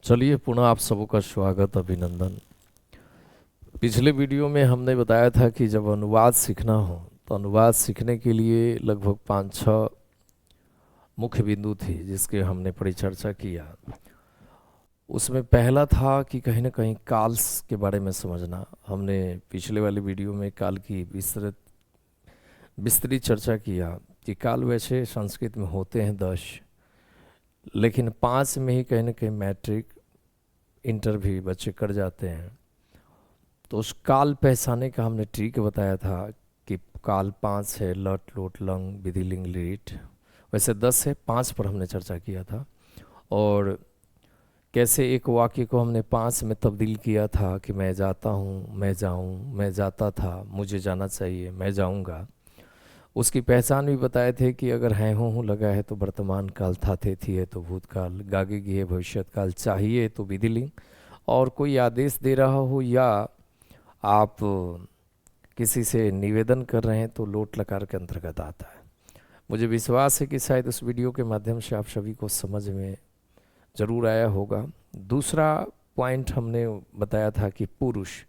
चलिए पुनः आप सबों का स्वागत अभिनंदन। पिछले वीडियो में हमने बताया था कि जब अनुवाद सीखना हो तो अनुवाद सीखने के लिए लगभग 5-6 मुख्य बिंदु थे जिसके हमने परिचर्चा किया। उसमें पहला था कि कहीं ना कहीं काल्स के बारे में समझना। हमने पिछले वाले वीडियो में काल की विस्तृत चर्चा किया कि काल वैसे संस्कृत में होते हैं 10, लेकिन 5 में ही कहीं ना कहीं मैट्रिक इंटर भी बच्चे कर जाते हैं। तो उस काल पहचाने का हमने ट्रिक बताया था कि काल 5 है, लट लोट लंग विधि लिंग लीट। वैसे 10 है, 5 पर हमने चर्चा किया था। और कैसे एक वाक्य को हमने 5 में तब्दील किया था कि मैं जाता हूँ, मैं जाऊँ, मैं जाता था, मुझे जाना चाहिए, मैं जाऊँगा। उसकी पहचान भी बताए थे कि अगर है हूँ लगा है तो वर्तमान काल, था थे थी है तो भूतकाल, गागे है भविष्यत काल, चाहिए तो विधि लिंग। और कोई आदेश दे रहा हो या आप किसी से निवेदन कर रहे हैं तो लोट लकार के अंतर्गत आता है। मुझे विश्वास है कि शायद उस वीडियो के माध्यम से आप सभी को समझ में ज़रूर आया होगा। दूसरा पॉइंट हमने बताया था कि पुरुष,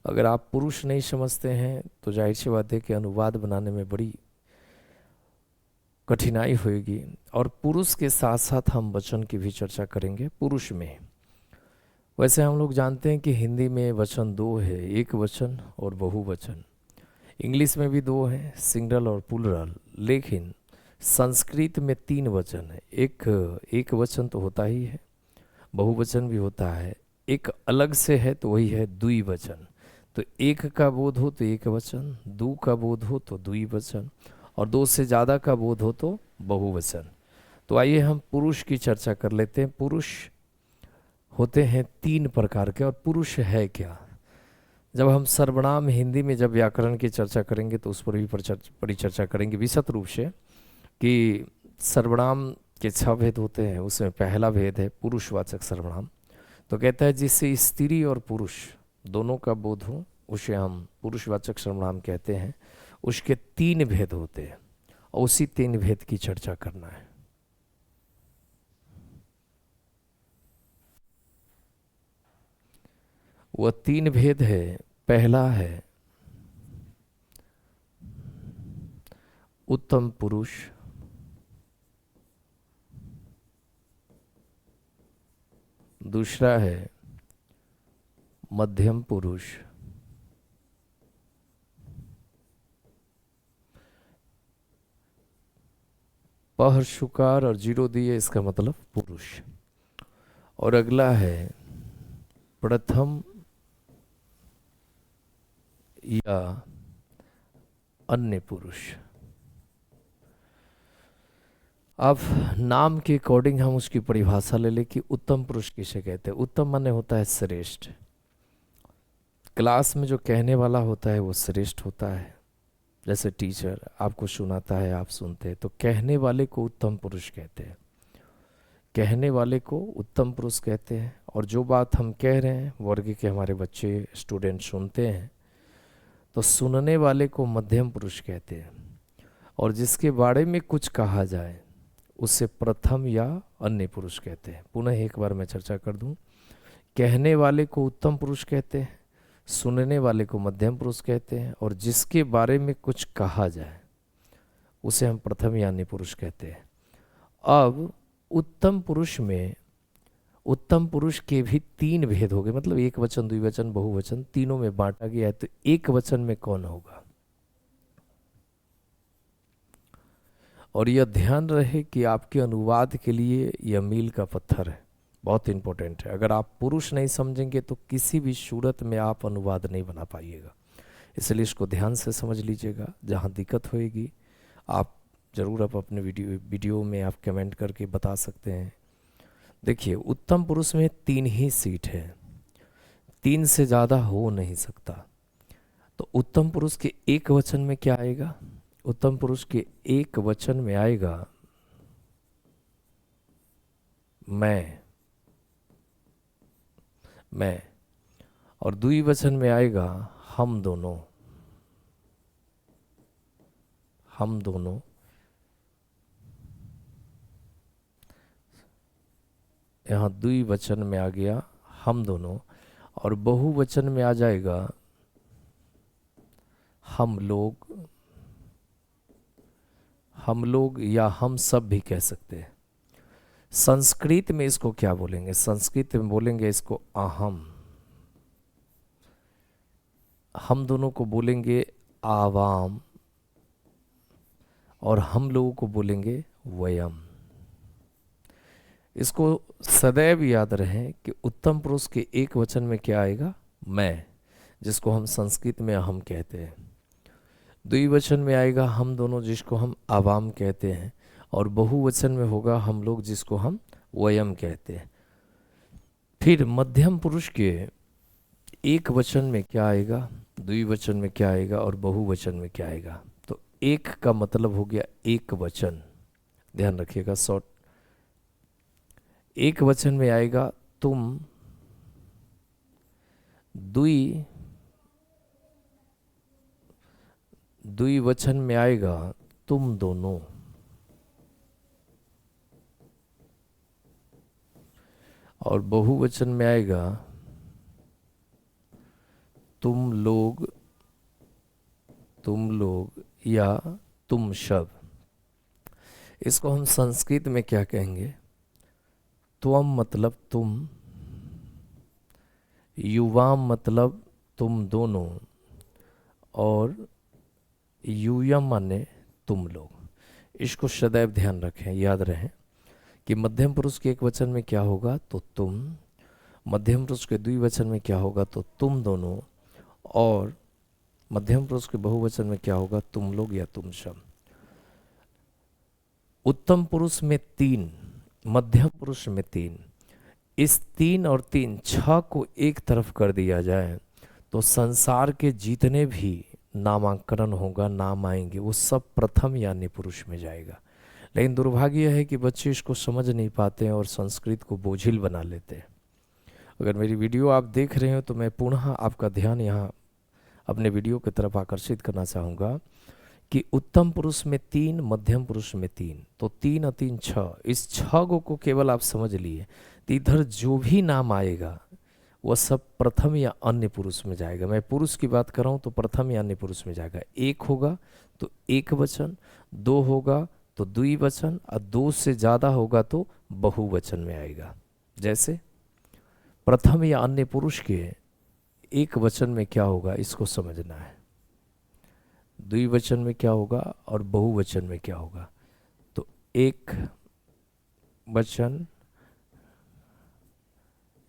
अगर आप पुरुष नहीं समझते हैं तो जाहिर सी बात है कि अनुवाद बनाने में बड़ी कठिनाई होगी। और पुरुष के साथ साथ हम वचन की भी चर्चा करेंगे पुरुष में। वैसे हम लोग जानते हैं कि हिंदी में वचन दो है, एक वचन और बहुवचन। इंग्लिश में भी दो हैं, सिंगल और प्लूरल। लेकिन संस्कृत में 3 वचन है। एक वचन तो होता ही है, बहुवचन भी होता है। एक अलग से है तो वही है द्विवचन। तो एक का बोध हो तो एक वचन, दो का बोध हो तो द्विवचन, और दो से ज़्यादा का बोध हो तो बहुवचन। तो आइए हम पुरुष की चर्चा कर लेते हैं। पुरुष होते हैं 3 प्रकार के। और पुरुष है क्या? जब हम सर्वनाम हिंदी में जब व्याकरण की चर्चा करेंगे तो उस पर भी परिचर्चा करेंगे विशद रूप से कि सर्वनाम के 6 भेद होते हैं। उसमें पहला भेद है पुरुषवाचक सर्वनाम। तो कहता है जिससे स्त्री और पुरुष दोनों का बोध हो उसे हम पुरुषवाचक सर्वनाम कहते हैं। उसके 3 भेद होते हैं और उसी 3 भेद की चर्चा करना है। वह 3 भेद है। पहला है उत्तम पुरुष, दूसरा है मध्यम पुरुष, पह शुकार और जीरो दिए इसका मतलब पुरुष, और अगला है प्रथम या अन्य पुरुष। अब नाम के अकॉर्डिंग हम उसकी परिभाषा ले लें कि उत्तम पुरुष किसे कहते हैं। उत्तम माने होता है श्रेष्ठ। क्लास में जो कहने वाला होता है वो श्रेष्ठ होता है। जैसे टीचर आपको सुनाता है, आप सुनते हैं, तो कहने वाले को उत्तम पुरुष कहते हैं। कहने वाले को उत्तम पुरुष कहते हैं। और जो बात हम कह रहे हैं वर्ग के हमारे बच्चे स्टूडेंट सुनते हैं तो सुनने वाले को मध्यम पुरुष कहते हैं। और जिसके बारे में कुछ कहा जाए उसे प्रथम या अन्य पुरुष कहते हैं। पुनः एक बार मैं चर्चा कर दूं। कहने वाले को उत्तम पुरुष कहते हैं, सुनने वाले को मध्यम पुरुष कहते हैं, और जिसके बारे में कुछ कहा जाए उसे हम प्रथम या अन्य पुरुष कहते हैं। अब उत्तम पुरुष में उत्तम पुरुष के भी 3 भेद हो गए, मतलब एक वचन, द्विवचन, बहुवचन, तीनों में बांटा गया है। तो एक वचन में कौन होगा? और यह ध्यान रहे कि आपके अनुवाद के लिए यह मील का पत्थर है, बहुत इंपॉर्टेंट है। अगर आप पुरुष नहीं समझेंगे तो किसी भी सूरत में आप अनुवाद नहीं बना पाइएगा। इसलिए इसको ध्यान से समझ लीजिएगा। जहाँ दिक्कत होएगी आप ज़रूर आप अपने वीडियो में आप कमेंट करके बता सकते हैं। देखिए, उत्तम पुरुष में 3 ही सीट है, 3 से ज़्यादा हो नहीं सकता। तो उत्तम पुरुष के एक वचन में क्या आएगा? उत्तम पुरुष के एक वचन में आएगा मैं, मैं। और द्विवचन में आएगा हम दोनों, हम दोनों। यहाँ द्विवचन में आ गया हम दोनों, और बहुवचन में आ जाएगा हम लोग या हम सब भी कह सकते हैं। संस्कृत में इसको क्या बोलेंगे? संस्कृत में बोलेंगे इसको अहम। हम दोनों को बोलेंगे आवाम, और हम लोगों को बोलेंगे वयम। इसको सदैव याद रहे कि उत्तम पुरुष के एक वचन में क्या आएगा? मैं, जिसको हम संस्कृत में अहम कहते हैं। द्विवचन में आएगा हम दोनों, जिसको हम आवाम कहते हैं, और बहुवचन में होगा हम लोग, जिसको हम वयम कहते हैं। फिर मध्यम पुरुष के एक वचन में क्या आएगा, द्विवचन में क्या आएगा, और बहुवचन में क्या आएगा? तो एक का मतलब हो गया एक वचन, ध्यान रखिएगा शॉर्ट। एक वचन में आएगा तुम, द्विवचन में आएगा तुम दोनों, और बहुवचन में आएगा तुम लोग या तुम सब। इसको हम संस्कृत में क्या कहेंगे? त्वम मतलब तुम, युवाम मतलब तुम दोनों, और यूयम माने तुम लोग। इसको सदैव ध्यान रखें, याद रहे कि मध्यम पुरुष के एक वचन में क्या होगा? तो तुम। मध्यम पुरुष के द्विवचन में क्या होगा? तो तुम दोनों। और मध्यम पुरुष के बहुवचन में क्या होगा? तुम लोग या तुम सब। उत्तम पुरुष में 3, मध्यम पुरुष में 3। इस 3 और 3 6 को एक तरफ कर दिया जाए तो संसार के जितने भी नामांकन होगा, नाम आएंगे, वो सब प्रथम यानी पुरुष में जाएगा। लेकिन दुर्भाग्य है कि बच्चे इसको समझ नहीं पाते हैं और संस्कृत को बोझिल बना लेते हैं। अगर मेरी वीडियो आप देख रहे हो तो मैं पुनः आपका ध्यान यहाँ अपने वीडियो की तरफ आकर्षित करना चाहूँगा कि उत्तम पुरुष में 3, मध्यम पुरुष में 3, तो 3 और 3 6। इस 6 को केवल आप समझ लिए तो इधर जो भी नाम आएगा वह सब प्रथम या अन्य पुरुष में जाएगा। मैं पुरुष की बात कर रहा हूँ तो प्रथम या अन्य पुरुष में जाएगा। एक होगा तो एक वचन, 2 होगा तो द्विवचन, और 2 से ज़्यादा होगा तो बहुवचन में आएगा। जैसे प्रथम या अन्य पुरुष के एक वचन में क्या होगा, इसको समझना है। द्विवचन में क्या होगा और बहुवचन में क्या होगा? तो एक वचन,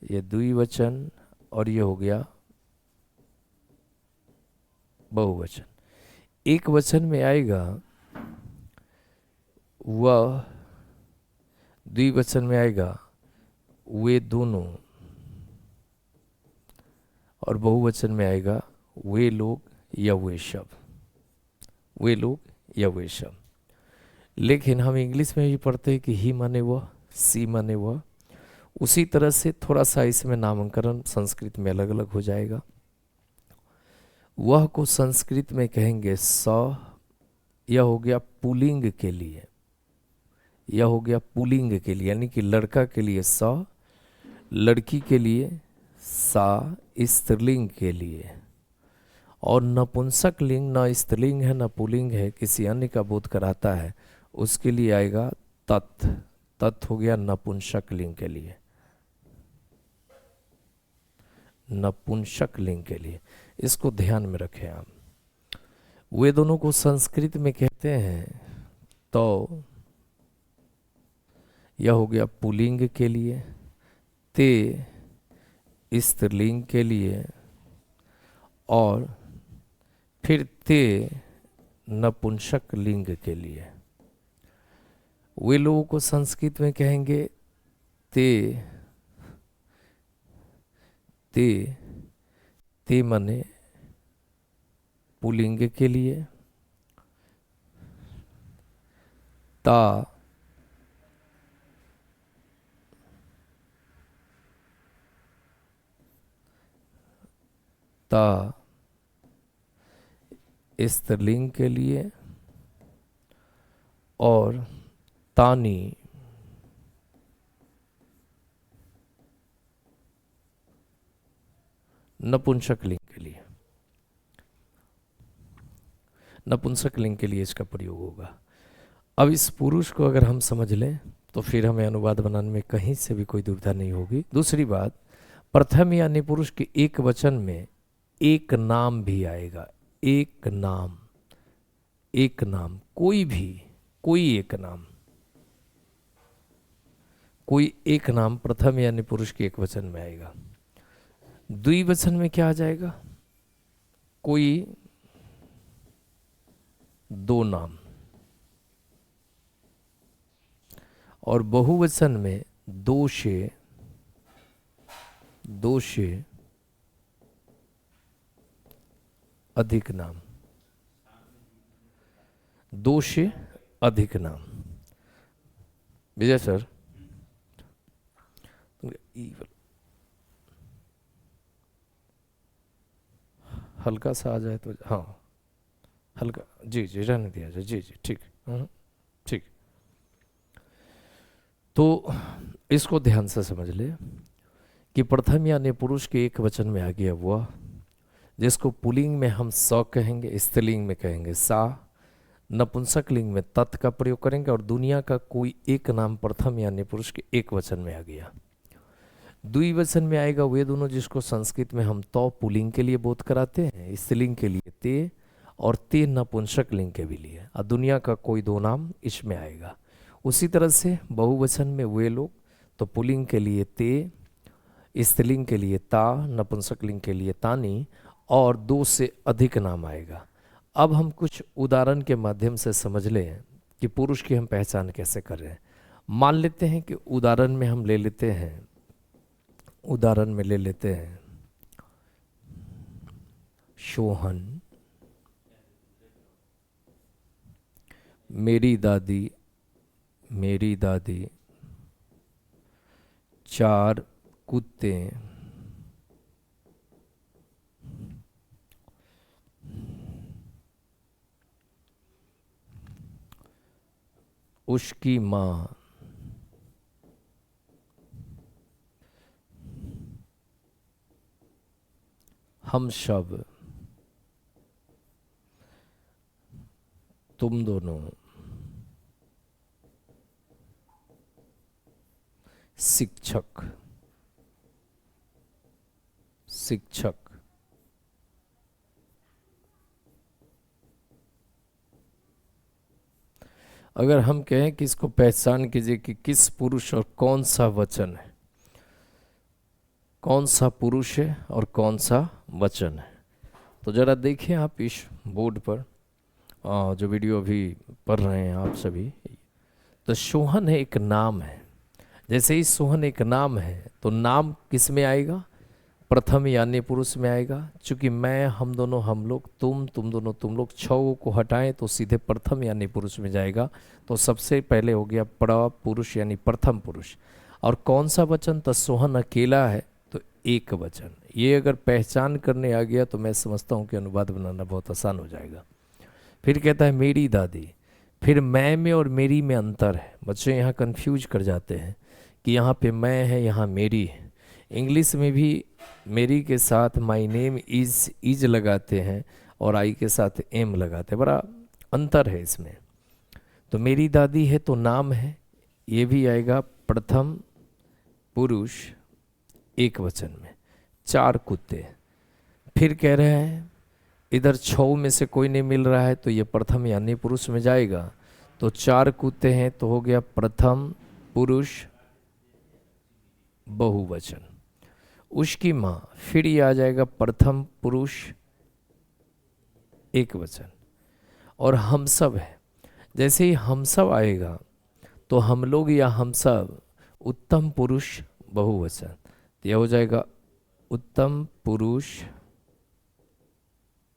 ये द्विवचन, और ये हो गया बहुवचन। एक वचन में आएगा वह, द्विवचन में आएगा वे दोनों, और बहुवचन में आएगा वे लोग या वे सब। वे लोग या वे सब। लेकिन हम इंग्लिश में भी पढ़ते हैं कि ही माने वह, सी माने वह। उसी तरह से थोड़ा सा इसमें नामकरण संस्कृत में अलग अलग हो जाएगा। वह को संस्कृत में कहेंगे स, यह हो गया पुल्लिंग के लिए, यह हो गया पुल्लिंग के लिए, यानी कि लड़का के लिए स, लड़की के लिए सा, स्त्रीलिंग के लिए। और नपुंसक लिंग, न स्त्रीलिंग है न पुल्लिंग है, किसी अन्य का बोध कराता है, उसके लिए आएगा तत्। तत् हो गया नपुंसक लिंग के लिए, नपुंसक लिंग के लिए। इसको ध्यान में रखें आप। वे दोनों को संस्कृत में कहते हैं तो, यह हो गया पुल्लिंग के लिए, ते स्त्रीलिंग के लिए, और फिर ते नपुंसक लिंग के लिए। वे लोगों को संस्कृत में कहेंगे ते, ते माने पुल्लिंग के लिए, ता स्त्रीलिंग के लिए, और तानी नपुंसक लिंग के लिए, नपुंसक लिंग के लिए इसका प्रयोग होगा। अब इस पुरुष को अगर हम समझ लें तो फिर हमें अनुवाद बनाने में कहीं से भी कोई दुविधा नहीं होगी। दूसरी बात, प्रथम यानी पुरुष के एक वचन में एक नाम भी आएगा। एक नाम, एक नाम, कोई भी, कोई एक नाम, कोई एक नाम प्रथम यानी पुरुष के एक वचन में आएगा। द्विवचन में क्या आ जाएगा? कोई दो नाम। और बहुवचन में दो से अधिक नाम, दो से अधिक नाम। विजय सर, हल्का सा आ जाए तो, हाँ हल्का, जी जी रहने दिया जाए, जी जी ठीक, ठीक। तो इसको ध्यान से समझ ले कि प्रथम यानी पुरुष के एक वचन में आ गया वह, जिसको पुल्लिंग में हम स कहेंगे, स्त्रीलिंग में कहेंगे सा, नपुंसक लिंग में तत् का प्रयोग करेंगे, और दुनिया का कोई एक नाम प्रथम यानी पुरुष के एक वचन में आ गया। द्विवचन में आएगा वे दोनों जिसको संस्कृत में हम तो पुल्लिंग के लिए बोध कराते हैं, स्त्रीलिंग के लिए ते, और ते नपुंसक लिंग के भी लिए, और दुनिया का कोई दो नाम इसमें आएगा। उसी तरह से बहुवचन में वे लोग, तो पुल्लिंग के लिए ते, स्त्रीलिंग के लिए ता, नपुंसक लिंग के लिए तानी, और दो से अधिक नाम आएगा। अब हम कुछ उदाहरण के माध्यम से समझ लें कि पुरुष की हम पहचान कैसे कर रहे हैं। मान लेते हैं कि उदाहरण में हम ले लेते हैं, उदाहरण में ले लेते हैं सोहन, मेरी दादी, मेरी दादी, चार कुत्ते, उसकी माँ, हम सब, तुम दोनों, शिक्षक, शिक्षक, अगर हम कहें कि इसको पहचान कीजिए कि किस पुरुष और कौन सा वचन है, कौन सा पुरुष है और कौन सा वचन है, तो जरा देखिए आप इस बोर्ड पर, जो वीडियो अभी पढ़ रहे हैं आप सभी। तो सोहन है, एक नाम है। जैसे ही सोहन एक नाम है तो नाम किस में आएगा? प्रथम यानी पुरुष में आएगा। चूंकि मैं, हम दोनों, हम लोग, तुम दोनों, तुम लोग, छह को हटाएं तो सीधे प्रथम यानी पुरुष में जाएगा। तो सबसे पहले हो गया पुरुष यानी प्रथम पुरुष। और कौन सा वचन? तो सोहन अकेला है तो एक वचन। ये अगर पहचान करने आ गया तो मैं समझता हूँ कि अनुवाद बनाना बहुत आसान हो जाएगा। फिर कहता है मेरी दादी। फिर मैं में और मेरी में अंतर है। बच्चे यहाँ कंफ्यूज कर जाते हैं कि यहाँ पे मैं है, यहाँ मेरी है। इंग्लिश में भी मेरी के साथ माई नेम इज लगाते हैं और आई के साथ एम लगाते हैं, बड़ा अंतर है इसमें। तो मेरी दादी है तो नाम है, ये भी आएगा प्रथम पुरुष एक वचन में। चार कुत्ते, फिर कह रहे हैं इधर छौ में से कोई नहीं मिल रहा है तो ये प्रथम यानी पुरुष में जाएगा। तो चार कुत्ते हैं तो हो गया प्रथम पुरुष बहुवचन। उसकी माँ, फिर ये आ जाएगा प्रथम पुरुष एक वचन। और हम सब है, जैसे ही हम सब आएगा तो हम लोग या हम सब उत्तम पुरुष बहुवचन, तो यह हो जाएगा उत्तम पुरुष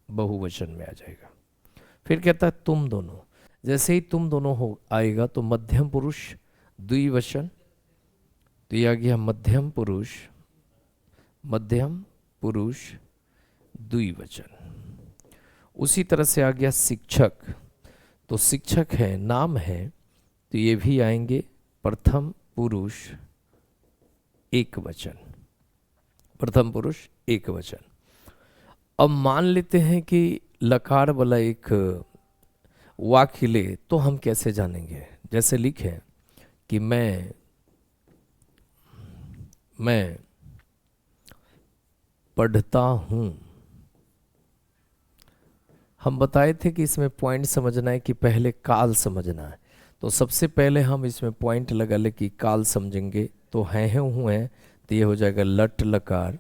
बहुवचन में आ जाएगा। फिर कहता है तुम दोनों, जैसे ही तुम दोनों हो आएगा तो मध्यम पुरुष द्विवचन, तो यह आ गया मध्यम पुरुष द्विवचन। उसी तरह से आ गया शिक्षक, तो शिक्षक है, नाम है, तो ये भी आएंगे प्रथम पुरुष एक वचन, प्रथम पुरुष एक वचन। अब मान लेते हैं कि लकार वाला एक वाक्य ले, तो हम कैसे जानेंगे? जैसे लिखे कि मैं पढ़ता हूं। हम बताए थे कि इसमें पॉइंट समझना है कि पहले काल समझना है। तो सबसे पहले हम इसमें पॉइंट लगा ले कि काल समझेंगे, तो हैं हूँ है, तो ये हो जाएगा लट लकार,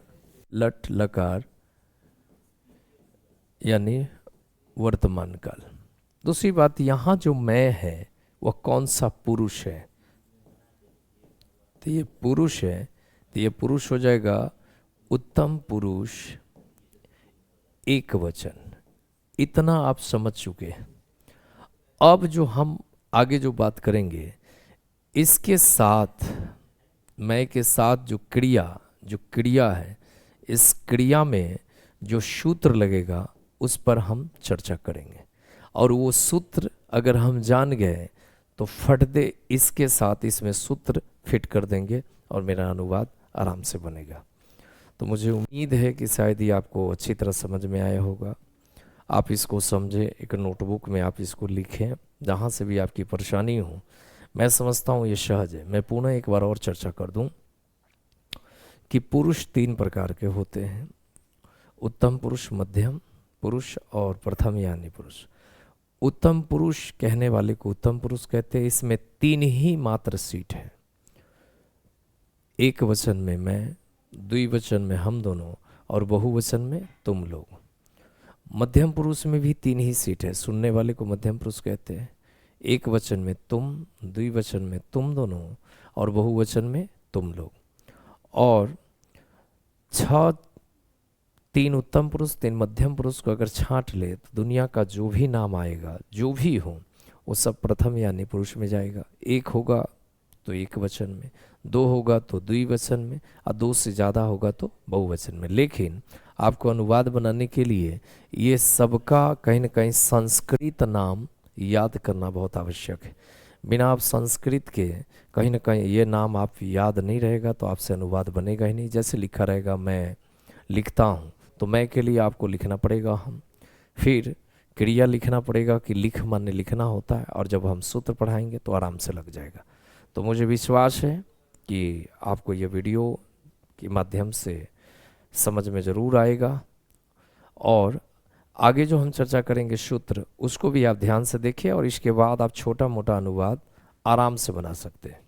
लट लकार यानी वर्तमान काल। दूसरी बात, यहाँ जो मैं है वह कौन सा पुरुष है? तो ये पुरुष है, तो ये पुरुष हो जाएगा उत्तम पुरुष एक वचन। इतना आप समझ चुके हैं। अब जो हम आगे जो बात करेंगे, इसके साथ मैं के साथ जो क्रिया है, इस क्रिया में जो सूत्र लगेगा उस पर हम चर्चा करेंगे। और वो सूत्र अगर हम जान गए तो फट दे इसके साथ इसमें सूत्र फिट कर देंगे और मेरा अनुवाद आराम से बनेगा। तो मुझे उम्मीद है कि शायद ये आपको अच्छी तरह समझ में आया होगा। आप इसको समझें, एक नोटबुक में आप इसको लिखें, जहाँ से भी आपकी परेशानी हो। मैं समझता हूँ ये सहज है। मैं पुनः एक बार और चर्चा कर दूँ कि पुरुष 3 प्रकार के होते हैं, उत्तम पुरुष, मध्यम पुरुष और प्रथम यानी पुरुष। उत्तम पुरुष कहने वाले को उत्तम पुरुष कहते हैं। इसमें 3 ही मात्र सीट है, एक वचन में मैं, द्विवचन में हम दोनों और बहुवचन में तुम लोग। मध्यम पुरुष में भी 3 ही सीट है, सुनने वाले को मध्यम पुरुष कहते हैं। एक वचन में तुम, द्विवचन में तुम दोनों और बहुवचन में तुम लोग। और 3 उत्तम पुरुष 3 मध्यम पुरुष को अगर छांट ले तो दुनिया का जो भी नाम आएगा, जो भी हो, वो सब प्रथम यानी पुरुष में जाएगा। एक होगा तो एक वचन में, 2 होगा तो द्विवचन में, और 2 से ज़्यादा होगा तो बहुवचन में। लेकिन आपको अनुवाद बनाने के लिए ये सबका कहीं ना कहीं संस्कृत नाम याद करना बहुत आवश्यक है। बिना आप संस्कृत के कहीं ना कहीं ये नाम आप याद नहीं रहेगा तो आपसे अनुवाद बनेगा ही नहीं। जैसे लिखा रहेगा मैं लिखता हूँ, तो मैं के लिए आपको लिखना पड़ेगा हम, फिर क्रिया लिखना पड़ेगा कि लिख माने लिखना होता है, और जब हम सूत्र पढ़ाएंगे तो आराम से लग जाएगा। तो मुझे विश्वास है कि आपको ये वीडियो के माध्यम से समझ में ज़रूर आएगा। और आगे जो हम चर्चा करेंगे सूत्र, उसको भी आप ध्यान से देखिए और इसके बाद आप छोटा मोटा अनुवाद आराम से बना सकते हैं।